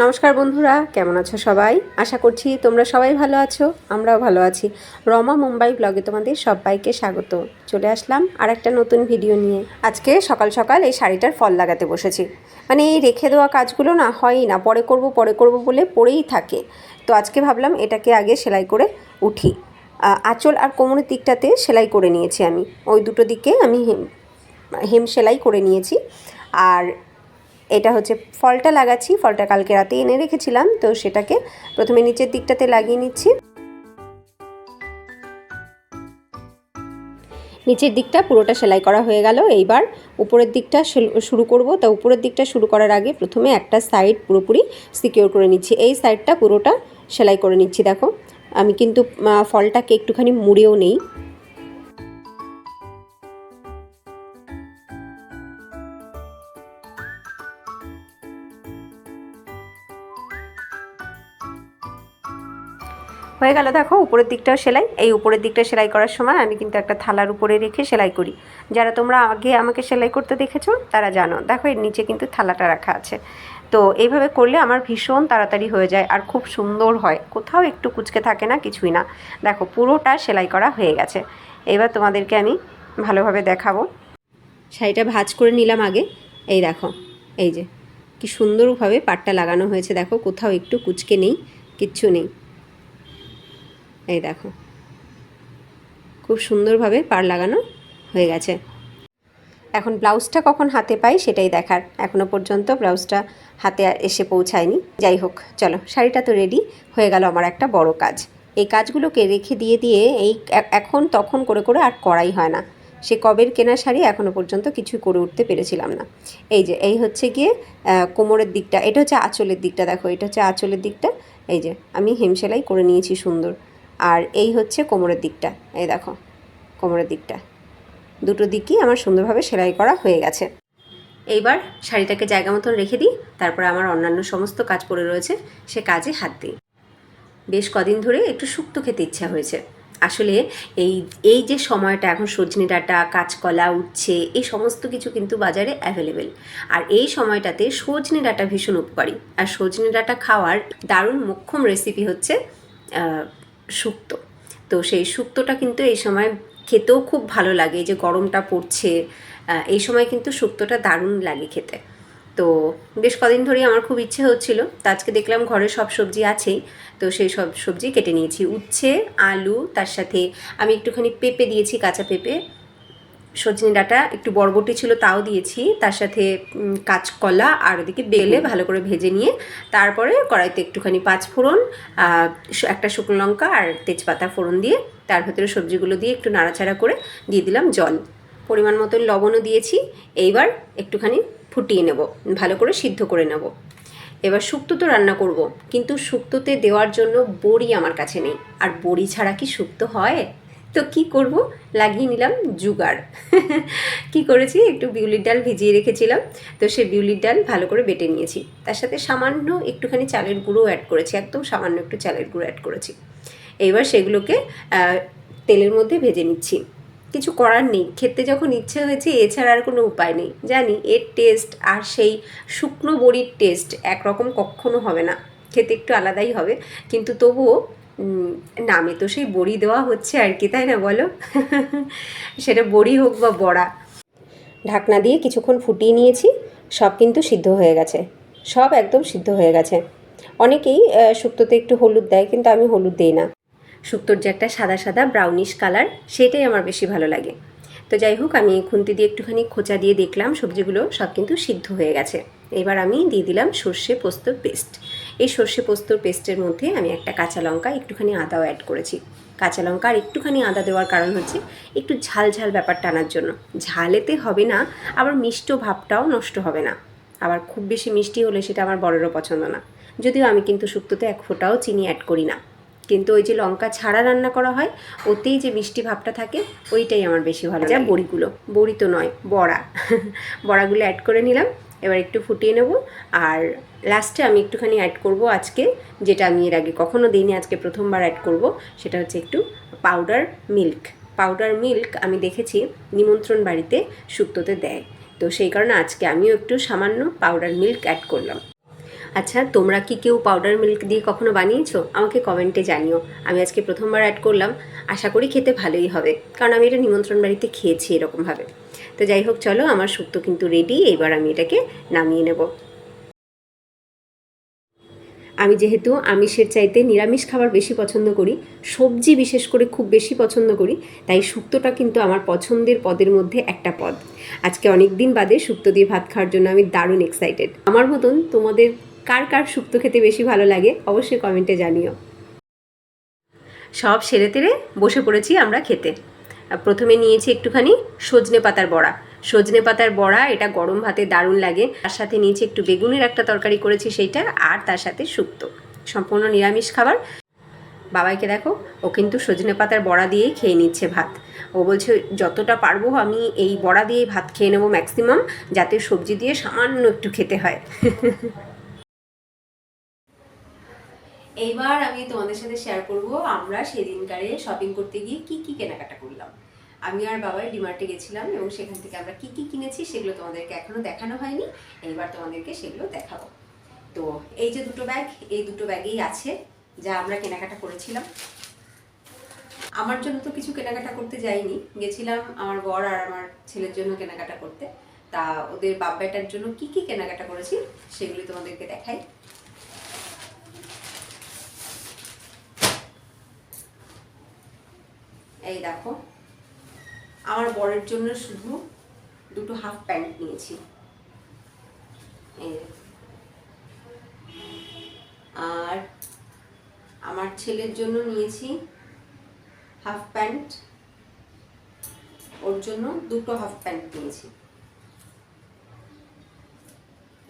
নমস্কার বন্ধুরা, কেমন আছো সবাই? আশা করছি তোমরা সবাই ভালো আছো, আমরাও ভালো আছি। রমা মুম্বাই ব্লগে তোমাদের সবাইকে স্বাগত। চলে আসলাম আর একটা নতুন ভিডিও নিয়ে। আজকে সকাল সকাল এই শাড়িটার ফল লাগাতে বসেছি। মানে এই রেখে দেওয়া কাজগুলো না হয়ই না, পরে করব বলে পড়েই থাকে। তো আজকে ভাবলাম এটাকে আগে সেলাই করে উঠি। আঁচল আর কোমরের দিকটাতে সেলাই করে নিয়েছি আমি, ওই দুটো দিকে আমি হেম সেলাই করে নিয়েছি। আর এটা হচ্ছে ফলটা লাগাচ্ছি, ফলটা কালকে রাতে এনে রেখেছিলাম, তো সেটাকে প্রথমে নিচের দিকটাতে লাগিয়ে নিচ্ছি। নিচের দিকটা পুরোটা সেলাই করা হয়ে গেল। এইবার উপরের দিকটা শুরু করব। তা উপরের দিকটা শুরু করার আগে প্রথমে একটা সাইড পুরোপুরি সিকিউর করে নিচ্ছি। এই সাইডটা পুরোটা সেলাই করে নিচ্ছি। দেখো আমি কিন্তু ফলটাকে একটুখানি মুড়েও নেই। হয়ে গেল। দেখো উপরের দিকটাও সেলাই। এই উপরের দিকটা সেলাই করার সময় আমি কিন্তু একটা থালার উপরে রেখে সেলাই করি। যারা তোমরা আগে আমাকে সেলাই করতে দেখেছো তারা জানো। দেখো এর নিচে কিন্তু থালাটা রাখা আছে। তো এইভাবে করলে আমার ভীষণ তাড়াতাড়ি হয়ে যায় আর খুব সুন্দর হয়, কোথাও একটু কুঁচকে থাকে না, কিছুই না। দেখো পুরোটা সেলাই করা হয়ে গেছে। এবার তোমাদেরকে আমি ভালোভাবে দেখাবো। শাড়িটা ভাঁজ করে নিলাম আগে। এই দেখো, এই যে কি সুন্দরভাবে পাটটা লাগানো হয়েছে। দেখো কোথাও একটু কুঁচকে নেই, কিচ্ছু নেই। এই দেখো খুব সুন্দরভাবে পাড় লাগানো হয়ে গেছে। এখন ব্লাউজটা কখন হাতে পাই সেটাই দেখার। এখনও পর্যন্ত ব্লাউজটা হাতে এসে পৌঁছায়নি। যাই হোক, চলো, শাড়িটা তো রেডি হয়ে গেল। আমার একটা বড় কাজ, এই কাজগুলোকে রেখে দিয়ে এই এখন তখন করে আর করাই হয় না। সে কবের কেনা শাড়ি, এখনও পর্যন্ত কিছুই করে উঠতে পেরেছিলাম না। এই হচ্ছে গিয়ে কোমরের দিকটা, এটা হচ্ছে আঁচলের দিকটা। দেখো এটা হচ্ছে আঁচলের দিকটা। এই যে আমি হেম সেলাই করে নিয়েছি সুন্দর। আর এই হচ্ছে কোমরের দিকটা। এই দেখো কোমরের দিকটা, দুটো দিকই আমার সুন্দরভাবে সেলাই করা হয়ে গেছে। এইবার শাড়িটাকে জায়গা মতন রেখে দিই, তারপরে আমার অন্যান্য সমস্ত কাজ পড়ে রয়েছে, সে কাজে হাত দিই। বেশ কদিন ধরে একটু শুক্তো খেতে ইচ্ছা হয়েছে। আসলে এই এই যে সময়টা এখন সজনে ডাঁটা, কাঁচকলা, উচ্ছে এই সমস্ত কিছু কিন্তু বাজারে অ্যাভেলেবেল। আর এই সময়টাতে সজনে ডাঁটা ভীষণ উপকারী। আর সজনে ডাঁটা খাওয়ার দারুণ মোক্ষম রেসিপি হচ্ছে শুক্তো। তো সেই শুক্তোটা কিন্তু এই সময় খেতেও খুব ভালো লাগে। যে গরমটা পড়ছে, এই সময় কিন্তু শুক্তোটা দারুণ লাগে খেতে। তো বেশ কদিন ধরেই আমার খুব ইচ্ছে হচ্ছিল। তো আজকে দেখলাম ঘরে সব সবজি আছেই, তো সেই সব সবজি কেটে নিয়েছি। উচ্ছে, আলু, তার সাথে আমি একটুখানি পেঁপে দিয়েছি, কাঁচা পেঁপে, সজনে ডাঁটা, একটু বরবটি ছিল তাও দিয়েছি, তার সাথে কাঁচকলা, আর ওদিকে বেলে ভালো করে ভেজে নিয়ে তারপরে কড়াইতে একটুখানি পাঁচফোড়ন, একটা শুকনো লঙ্কা আর তেজপাতা ফোড়ন দিয়ে তার ভেতরে সবজিগুলো দিয়ে একটু নাড়াচাড়া করে দিয়ে দিলাম জল, পরিমাণ মতন লবণও দিয়েছি। এইবার একটুখানি ফুটিয়ে নেব, ভালো করে সিদ্ধ করে নেব। এবার শুক্তো তো রান্না করব, কিন্তু শুক্তোতে দেওয়ার জন্য বড়ি আমার কাছে নেই। আর বড়ি ছাড়া কি শুক্তো হয়? তো কি করব, লাগিয়ে নিলাম জুগাড়। কি করেছি, একটু বিউলির ডাল ভিজিয়ে রেখেছিলাম, তো সেই বিউলির ডাল ভালো করে বেটে নিয়েছি। তার সাথে সামান্য একটুখানি চালের গুঁড়ো অ্যাড করেছি, একদম সামান্য একটু চালের গুঁড়ো অ্যাড করেছি। এইবার সেগুলোকে তেলের মধ্যে ভেজে নিচ্ছি। কিছু করার নেই, খেতে যখন ইচ্ছে হয়েছে, এছাড়া আর কোনো উপায় নেই। জানি এর টেস্ট আর সেই শুকনো বড়ির টেস্ট একরকম কখনো হবে না, খেতে একটু আলাদাই হবে, কিন্তু তবুও নামে তো সেই বড়ি দেওয়া হচ্ছে আর কি, তাই না বলো? সেটা বড়ি হোক বা বড়া। ঢাকনা দিয়ে কিছুক্ষণ ফুটিয়ে নিয়েছি, সব কিন্তু সিদ্ধ হয়ে গেছে, সব একদম সিদ্ধ হয়ে গেছে। অনেকেই শুক্তোতে একটু হলুদ দেয়, কিন্তু আমি হলুদ দিই না। শুক্তোর যে একটা সাদা সাদা ব্রাউনিশ কালার, সেটাই আমার বেশি ভালো লাগে। তো যাই হোক, আমি খুন্তি দিয়ে একটুখানি খোঁচা দিয়ে দেখলাম সবজিগুলো সব কিন্তু সিদ্ধ হয়ে গেছে। এবার আমি দিয়ে দিলাম সর্ষে পোস্তর পেস্ট। এই সর্ষে পোস্তর পেস্টের মধ্যে আমি একটা কাঁচা লঙ্কা, একটুখানি আদাও অ্যাড করেছি। কাঁচা লঙ্কা আর একটুখানি আদা দেওয়ার কারণ হচ্ছে একটু ঝাল ঝাল ব্যাপার টানার জন্য। ঝালেতে হবে না, আবার মিষ্ট ভাবটাও নষ্ট হবে না। আবার খুব বেশি মিষ্টি হলে সেটা আমার বড়েরও পছন্দ না। যদিও আমি কিন্তু শুক্তোতে এক ফোঁটাও চিনি অ্যাড করি না, কিন্তু ওই যে লঙ্কা ছাড়া রান্না করা হয়, ওতেই যে মিষ্টি ভাবটা থাকে, ওইটাই আমার বেশি ভালো লাগে। বড়িগুলো, বড়ি তো নয়, বড়া, বড়াগুলো অ্যাড করে নিলাম। এবার একটু ফুটিয়ে নেব। আর লাস্টে আমি একটুখানি অ্যাড করব আজকে, যেটা আমি এর আগে কখনো দিইনি, আজকে প্রথমবার অ্যাড করব, সেটা হচ্ছে একটু পাউডার মিল্ক। পাউডার মিল্ক আমি দেখেছি নিমন্ত্রণ বাড়িতে শুক্তোতে দেয়, তো সেই কারণে আজকে আমিও একটু সামান্য পাউডার মিল্ক অ্যাড করলাম। আচ্ছা, তোমরা কি কেউ পাউডার মিল্ক দিয়ে কখনো বানিয়েছো? আমাকে কমেন্টে জানিও। আমি আজকে প্রথমবার অ্যাড করলাম, আশা করি খেতে ভালোই হবে, কারণ আমি এটা নিমন্ত্রণ বাড়িতে খেয়েছি এরকমভাবে। তো যাই হোক, চলো, আমার শুক্তো কিন্তু রেডি। এবার আমি এটাকে নামিয়ে নেব। আমি যেহেতু আমিষের চাইতে নিরামিষ খাবার বেশি পছন্দ করি, সবজি বিশেষ করে খুব বেশি পছন্দ করি, তাই শুক্তোটা কিন্তু আমার পছন্দের পদের মধ্যে একটা পদ। আজকে অনেক দিন বাদে শুক্তো দিয়ে ভাত খাওয়ার জন্য আমি দারুণ এক্সাইটেড। আমার মতন তোমাদের কার কার শুক্তো খেতে বেশি ভালো লাগে অবশ্যই কমেন্টে জানিও। সব সেরে তেরে বসে পড়েছি আমরা খেতে। প্রথমে নিয়েছি একটুখানি সজনে পাতার বড়া। সজনে পাতার বড়া এটা গরম ভাতে দারুণ লাগে। তার সাথে নিয়েছি একটু বেগুনের একটা তরকারি করেছি সেইটা, আর তার সাথে শুক্তো। সম্পূর্ণ নিরামিষ খাবার। বাবাইকে দেখো, ও কিন্তু সজনে পাতার বড়া দিয়েই খেয়ে নিচ্ছে ভাত। ও বলছে যতটা পারবো আমি এই বড়া দিয়েই ভাত খেয়ে নেবো ম্যাক্সিমাম, যাতে সবজি দিয়ে সামান্য একটু খেতে হয়। এইবার আমি তোমাদের সাথে শেয়ার করব আমরা সেদিনকারে শপিং করতে গিয়ে কি কি কেনাকাটা করলাম। আমি আর বাবাই ডিমার্টে গেছিলাম এবং সেখান থেকে আমরা কি কি কিনেছি সেগুলো তোমাদেরকে এখনো দেখানো হয়নি। এইবার তোমাদেরকে সেগুলো দেখাবো। তো এই যে দুটো ব্যাগ, এই দুটো ব্যাগেই আছে যা আমরা কেনাকাটা করেছিলাম। আমার জন্য তো কিছু কেনাকাটা করতে যাইনি, গেছিলাম আমার বর আর আমার ছেলের জন্য কেনাকাটা করতে। তা ওদের বাপ বেটার জন্য কি কি কেনাকাটা করেছি সেগুলি তোমাদেরকে দেখাই। এই দেখো, আমার বরের জন্য শুধু দুটো হাফ প্যান্ট নিয়েছি। আর আমার ছেলের জন্য নিয়েছি হাফ প্যান্ট, ওর জন্য দুটো হাফ প্যান্ট নিয়েছি।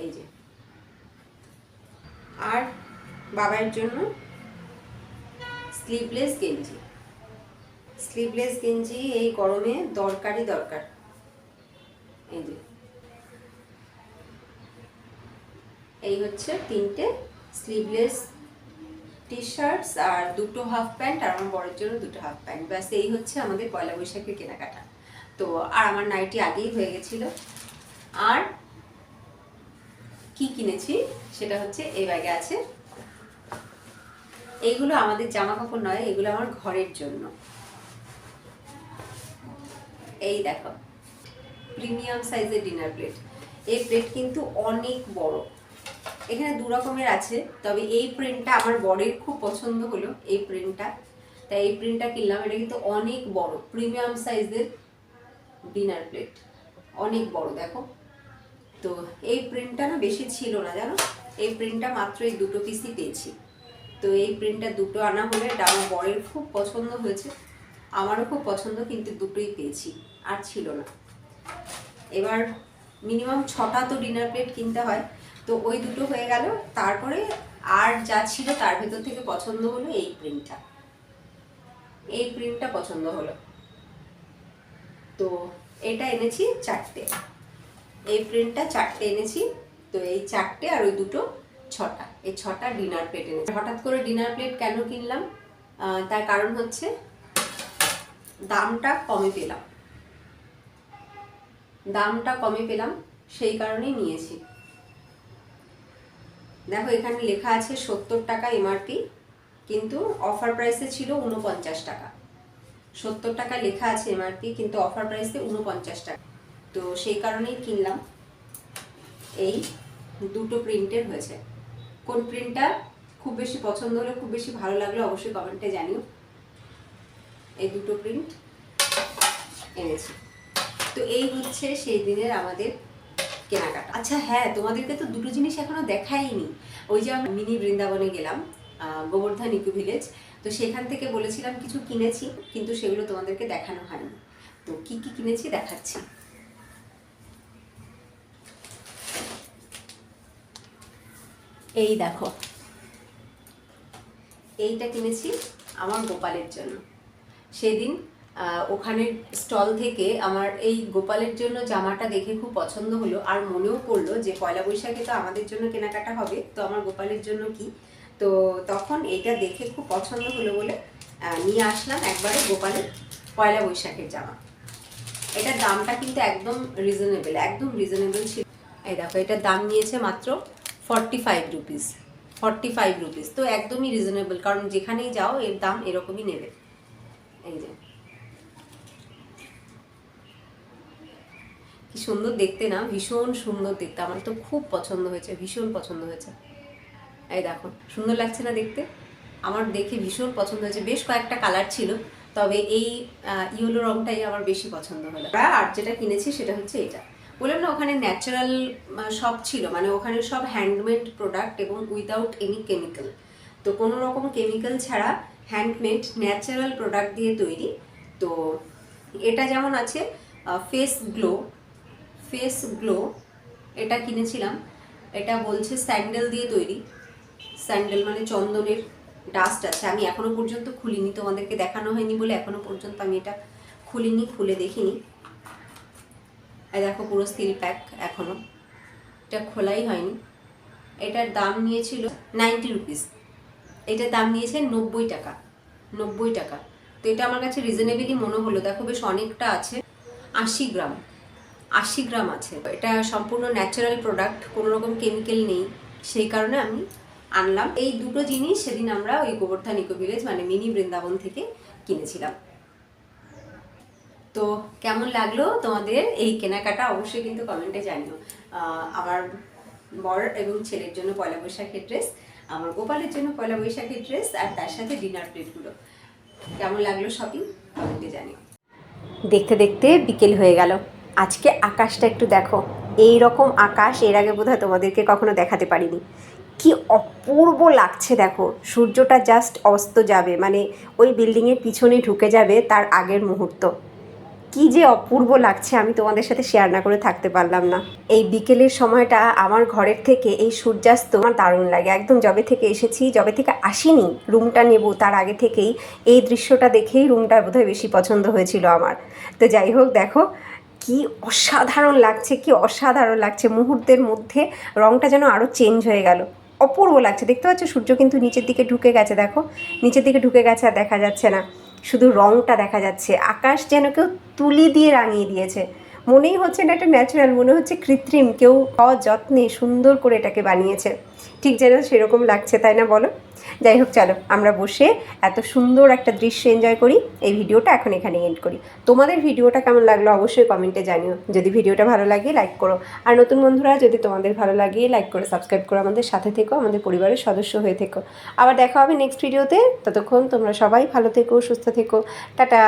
এই যে, আর বাবার জন্য স্লিভলেস গেঞ্জি। স্লিভলেস গেঞ্জি এই গরমে দরকারই দরকার। এই যে, এই হচ্ছে তিনটে স্লিভলেস টি শার্টস আর দুটো হাফ প্যান্ট, আর আমার বরের জন্য দুটো হাফ প্যান্ট। ব্যাস এই হচ্ছে আমাদের পয়লা বৈশাখের কেনাকাটা। তো আর আমার নাইটি আগেই হয়ে গেছিল। আর কি কিনেছি সেটা হচ্ছে এই ব্যাগে আছে। এইগুলো আমাদের জামা কাপড় নয়, এগুলো আমার ঘরের জন্য। এই দেখো, প্রিমিয়াম সাইজের ডিনার প্লেট। এই প্লেট কিন্তু অনেক বড়। এখানে দু রকমের আছে, তবে এই প্রিন্টটা আমার বরের খুব পছন্দ হলো, এই প্রিন্টটা, তাই এই প্রিন্টটা কিনলাম। এটা কিন্তু অনেক বড়, প্রিমিয়াম সাইজের ডিনার প্লেট, অনেক বড় দেখো। তো এই প্রিন্টটা না বেশি ছিল না জানো, এই প্রিন্টটা মাত্র এই দুটো পিসই পেয়েছি। তো এই প্রিন্টটা দুটো আনা হলে এটা আমার বরের খুব পছন্দ হয়েছে, আমারও খুব পছন্দ, কিন্তু দুটোই পেয়েছি, আর ছিল না। এবার মিনিমাম 6টা তো ডিনার প্লেট কিনতে হয়, তো ওই দুটো হয়ে গেল। তারপরে আর যা ছিল তার ভেতর থেকে পছন্দ হলো এই প্রিন্টটা। এই প্রিন্টটা পছন্দ হলো, তো এটা এনেছি 4টে। এই প্রিন্টটা 4টে এনেছি। তো এই 4টে আর ওই দুটো 6টা, এই 6টা ডিনার প্লেট এনেছি। হঠাৎ করে ডিনার প্লেট কেন কিনলাম, তার কারণ হচ্ছে দামটা কমে পেলাম। দামটা কমে পেলাম, সেই কারণেই নিয়েছি। দেখো, এখানে লেখা আছে 70 টাকা এমআরপি, কিন্তু অফার প্রাইসে ছিল 49 টাকা। 70 টাকা লেখা আছে এমআরপি, কিন্তু অফার প্রাইসে 49 টাকা। তো সেই কারণেই কিনলাম। এই দুটো প্রিন্টের হয়েছে। কোন প্রিন্টটা খুব বেশি পছন্দ হলো, খুব বেশি ভালো লাগলো অবশ্যই কমেন্টে জানিও। এই দুটো প্রিন্ট এনেছি। তো এই হচ্ছে সেই দিনের আমাদের কেনাকাটা। আচ্ছা হ্যাঁ, তোমাদেরকে তো দুটো জিনিস এখনো দেখাইনি। ওই যে আমি মিনি বৃন্দাবনে গেলাম, গোবর্ধন ইকো ভিলেজ, তো সেখান থেকে বলেছিলাম কিছু কিনেছি, কিন্তু সেগুলো তোমাদেরকে দেখানো হয়নি। তো কি কি কিনেছি দেখাচ্ছি। এই দেখো, এইটা কিনেছি আমার গোপালের জন্য। সেদিন ওখানে স্টল থেকে আমার এই গোপালের জন্য জামাটা দেখে খুব পছন্দ হলো, আর মনেও পড়লো যে পয়লা বৈশাখে তো আমাদের জন্য কেনাকাটা হবে, তো আমার গোপালের জন্য কি, তো তখন এইটা দেখে খুব পছন্দ হলো বলে নিয়ে আসলাম একবারে গোপালের পয়লা বৈশাখের জামা। এটার দামটা কিন্তু একদম রিজনেবল, একদম রিজনেবল ছিল। এই দেখো, এটার দাম নিয়েছে মাত্র ₹45, 45 রুপিস। তো একদমই রিজনেবল, কারণ যেখানেই যাও এর দাম এরকমই নেবে। এই যে কি সুন্দর দেখতে না, ভীষণ সুন্দর দেখতে, আমার তো খুব পছন্দ হয়েছে, ভীষণ পছন্দ হয়েছে। এই দেখো সুন্দর লাগছে না দেখতে, আমার দেখে ভীষণ পছন্দ হয়েছে। বেশ কয়েকটা কালার ছিল, তবে এই ইয়েলো রংটাই আমার বেশি পছন্দ হলো। আর যেটা কিনেছি সেটা হচ্ছে এটা, বললাম না ওখানে ন্যাচারাল সব ছিল, মানে ওখানে সব হ্যান্ডমেড প্রোডাক্ট এবং উইদাউট এনি কেমিক্যাল। তো কোনো রকম কেমিক্যাল ছাড়া হ্যান্ডমেড ন্যাচারাল প্রোডাক্ট দিয়ে তৈরি। তো এটা যেমন আছে ফেস গ্লো, ফেস গ্লো এটা কিনেছিলাম। এটা বলছে স্যান্ডেল দিয়ে তৈরি, স্যান্ডেল মানে চন্দনের ডাস্ট আছে। আমি এখনো পর্যন্ত খুলিনি, তোমাদেরকে দেখানো হয়নি বলে এখনো পর্যন্ত আমি এটা খুলিনি, খুলে দেখিনি। এই দেখো পুরো স্টিল প্যাক, এখনো এটা খোলাই হয়নি। এটার দাম নিয়েছিল 90 রুপিস, এটার দাম নিয়েছে 90 টাকা, 90 টাকা। তো এটা আমার কাছে রিজনেবলই মনে হলো। দেখো বেশ অনেকটা আছে, 80 গ্রাম, 80 গ্রাম আছে। এটা সম্পূর্ণ ন্যাচারাল প্রোডাক্ট, কোনো রকম কেমিক্যাল নেই, সেই কারণে আমি আনলাম। এই দুটো জিনিস সেদিন আমরা ওই গোবর্ধন ইকো ভিলেজ মানে মিনি বৃন্দাবন থেকে কিনেছিলাম। তো কেমন লাগলো তোমাদের এই কেনাকাটা অবশ্যই কিন্তু কমেন্টে জানিও। আমার বর এবং ছেলের জন্য পয়লা বৈশাখের ড্রেস, আমার গোপালের জন্য পয়লা বৈশাখের ড্রেস, আর তার সাথে ডিনার প্লেটগুলো। কেমন লাগলো শপিং কমেন্টে জানিও। দেখতে দেখতে বিকেল হয়ে গেল। আজকে আকাশটা একটু দেখো, এই রকম আকাশ এর আগে বোধহয় তোমাদেরকে কখনো দেখাতে পারিনি। কি অপূর্ব লাগছে দেখো, সূর্যটা জাস্ট অস্ত যাবে, মানে ওই বিল্ডিংয়ের পিছনে ঢুকে যাবে তার আগের মুহূর্ত। কি যে অপূর্ব লাগছে, আমি তোমাদের সাথে শেয়ার না করে থাকতে পারলাম না। এই বিকেলের সময়টা আমার ঘরের থেকে এই সূর্যাস্ত আমার দারুণ লাগে। একদম যবে থেকে এসেছি, যবে থেকে আসিনি রুমটা নেব তার আগে থেকেই এই দৃশ্যটা দেখেই রুমটা বোধহয় বেশি পছন্দ হয়েছিল আমার। তো যাই হোক, দেখো কি অসাধারণ লাগছে, কি অসাধারণ লাগছে। মুহূর্তের মধ্যে রংটা যেন আরও চেঞ্জ হয়ে গেল, অপূর্ব লাগছে। দেখতে পাচ্ছ সূর্য কিন্তু নিচের দিকে ঢুকে গেছে, দেখো নিচের দিকে ঢুকে গেছে, আর দেখা যাচ্ছে না, শুধু রংটা দেখা যাচ্ছে। আকাশ যেন কেউ তুলি দিয়ে রাঙিয়ে দিয়েছে, মনেই হচ্ছে না এটা ন্যাচারাল, মনে হচ্ছে কৃত্রিম, কেউ অযত্নে সুন্দর করে এটাকে বানিয়েছে। ঠিক যেন সেরকম লাগছে, তাই না বলো? যাই হোক, চলো আমরা বসে এত সুন্দর একটা দৃশ্য এনজয় করি। এই ভিডিওটা এখন এখানে এন্ড করি। তোমাদের ভিডিওটা কেমন লাগলো অবশ্যই কমেন্টে জানিও। যদি ভিডিওটা ভালো লাগে লাইক করো, আর নতুন বন্ধুরা যদি তোমাদের ভালো লাগে লাইক করে সাবস্ক্রাইব করো, আমাদের সাথে থেকো, আমাদের পরিবারের সদস্য হয়ে থেকো। আবার দেখা হবে নেক্সট ভিডিওতে। ততক্ষণ তোমরা সবাই ভালো থেকো, সুস্থ থেকো, টাটা।